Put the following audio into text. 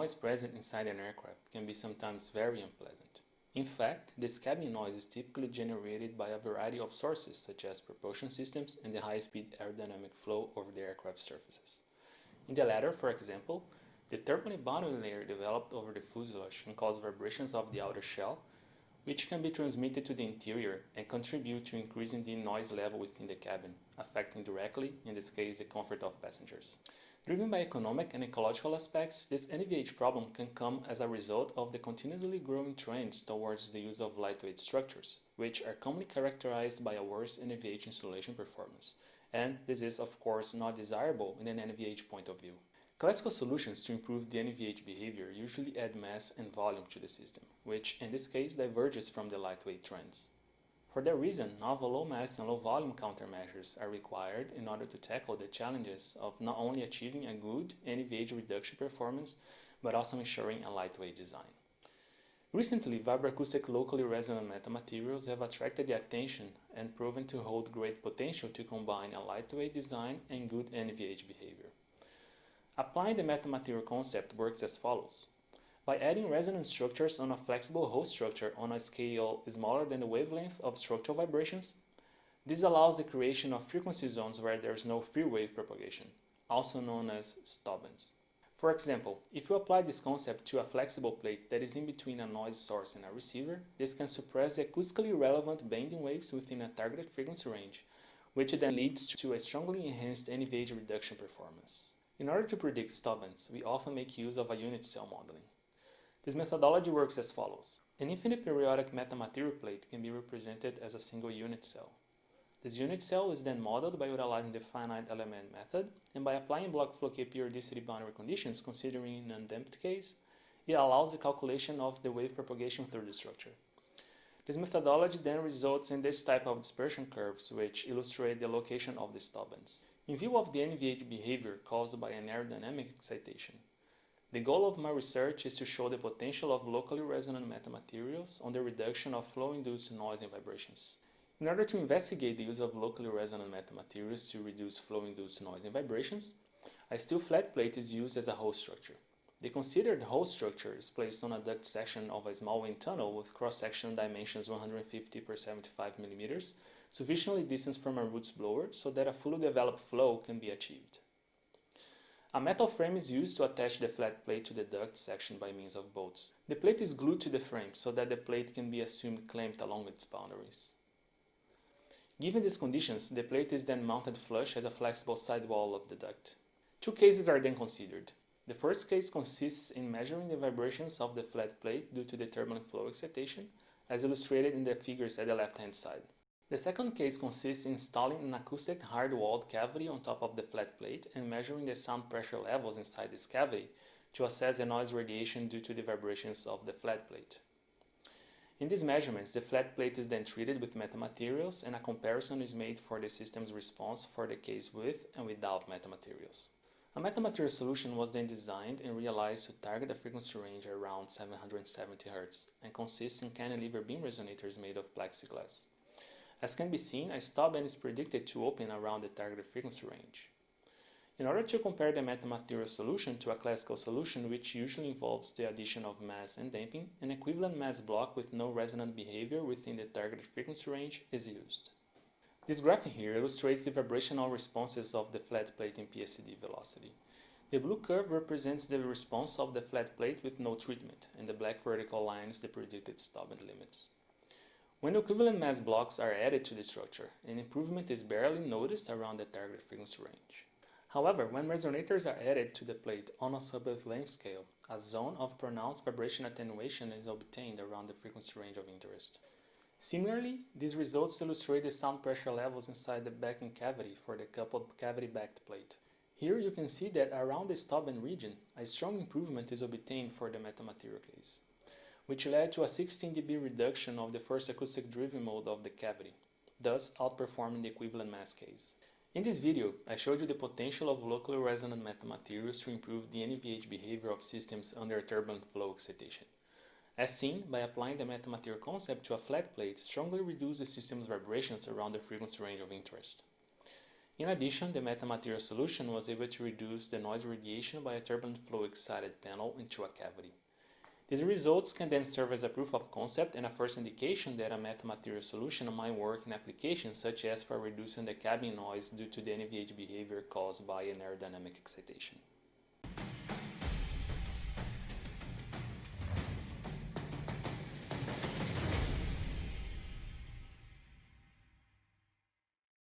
noise present inside an aircraft can be sometimes very unpleasant. In fact, this cabin noise is typically generated by a variety of sources such as propulsion systems and the high-speed aerodynamic flow over the aircraft surfaces. In the latter, for example, the turbulent boundary layer developed over the fuselage can cause vibrations of the outer shell, which can be transmitted to the interior and contribute to increasing the noise level within the cabin, affecting directly, in this case, the comfort of passengers. Driven by economic and ecological aspects, this NVH problem can come as a result of the continuously growing trends towards the use of lightweight structures, which are commonly characterized by a worse NVH insulation performance, and this is of course not desirable in an NVH point of view. Classical solutions to improve the NVH behavior usually add mass and volume to the system, which in this case diverges from the lightweight trends. For that reason, novel low mass and low volume countermeasures are required in order to tackle the challenges of not only achieving a good NVH reduction performance, but also ensuring a lightweight design. Recently, vibro-acoustic locally resonant metamaterials have attracted the attention and proven to hold great potential to combine a lightweight design and good NVH behavior. Applying the metamaterial concept works as follows. By adding resonant structures on a flexible host structure on a scale smaller than the wavelength of structural vibrations, this allows the creation of frequency zones where there is no free wave propagation, also known as stop bands. For example, if you apply this concept to a flexible plate that is in between a noise source and a receiver, this can suppress the acoustically relevant bending waves within a targeted frequency range, which then leads to a strongly enhanced NVH reduction performance. In order to predict stop bands, we often make use of a unit cell modeling. This methodology works as follows. An infinite periodic metamaterial plate can be represented as a single unit cell. This unit cell is then modeled by utilizing the finite element method, and by applying block flow K periodicity boundary conditions considering an undamped case, it allows the calculation of the wave propagation through the structure. This methodology then results in this type of dispersion curves which illustrate the location of the stop bands. In view of the NVH behavior caused by an aerodynamic excitation, the goal of my research is to show the potential of locally resonant metamaterials on the reduction of flow-induced noise and vibrations. In order to investigate the use of locally resonant metamaterials to reduce flow-induced noise and vibrations, a steel flat plate is used as a host structure. The considered host structure is placed on a duct section of a small wind tunnel with cross-section dimensions 150 per 75 mm, sufficiently distant from a roots blower so that a fully developed flow can be achieved. A metal frame is used to attach the flat plate to the duct section by means of bolts. The plate is glued to the frame so that the plate can be assumed clamped along its boundaries. Given these conditions, the plate is then mounted flush as a flexible sidewall of the duct. Two cases are then considered. The first case consists in measuring the vibrations of the flat plate due to the turbulent flow excitation, as illustrated in the figures at the left-hand side. The second case consists in installing an acoustic hard-walled cavity on top of the flat plate and measuring the sound pressure levels inside this cavity to assess the noise radiation due to the vibrations of the flat plate. In these measurements, the flat plate is then treated with metamaterials and a comparison is made for the system's response for the case with and without metamaterials. A metamaterial solution was then designed and realized to target a frequency range around 770 Hz and consists in cantilever beam resonators made of plexiglass. As can be seen, a stop band is predicted to open around the targeted frequency range. In order to compare the metamaterial solution to a classical solution, which usually involves the addition of mass and damping, an equivalent mass block with no resonant behavior within the targeted frequency range is used. This graph here illustrates the vibrational responses of the flat plate in PSD velocity. The blue curve represents the response of the flat plate with no treatment, and the black vertical line is the predicted stop band limits. When equivalent mass blocks are added to the structure, an improvement is barely noticed around the target frequency range. However, when resonators are added to the plate on a sub-wavelength scale, a zone of pronounced vibration attenuation is obtained around the frequency range of interest. Similarly, these results illustrate the sound pressure levels inside the backing cavity for the coupled cavity-backed plate. Here you can see that around the stop band region, a strong improvement is obtained for the metamaterial case, which led to a 16 dB reduction of the first acoustic driven mode of the cavity, thus outperforming the equivalent mass case. In this video, I showed you the potential of locally resonant metamaterials to improve the NVH behavior of systems under turbulent flow excitation. As seen, by applying the metamaterial concept to a flat plate strongly reduces the system's vibrations around the frequency range of interest. In addition, the Metamaterial solution was able to reduce the noise radiation by a turbulent flow excited panel into a cavity. These results can then serve as a proof of concept and a first indication that a metamaterial solution might work in applications such as for reducing the cabin noise due to the NVH behavior caused by an aerodynamic excitation.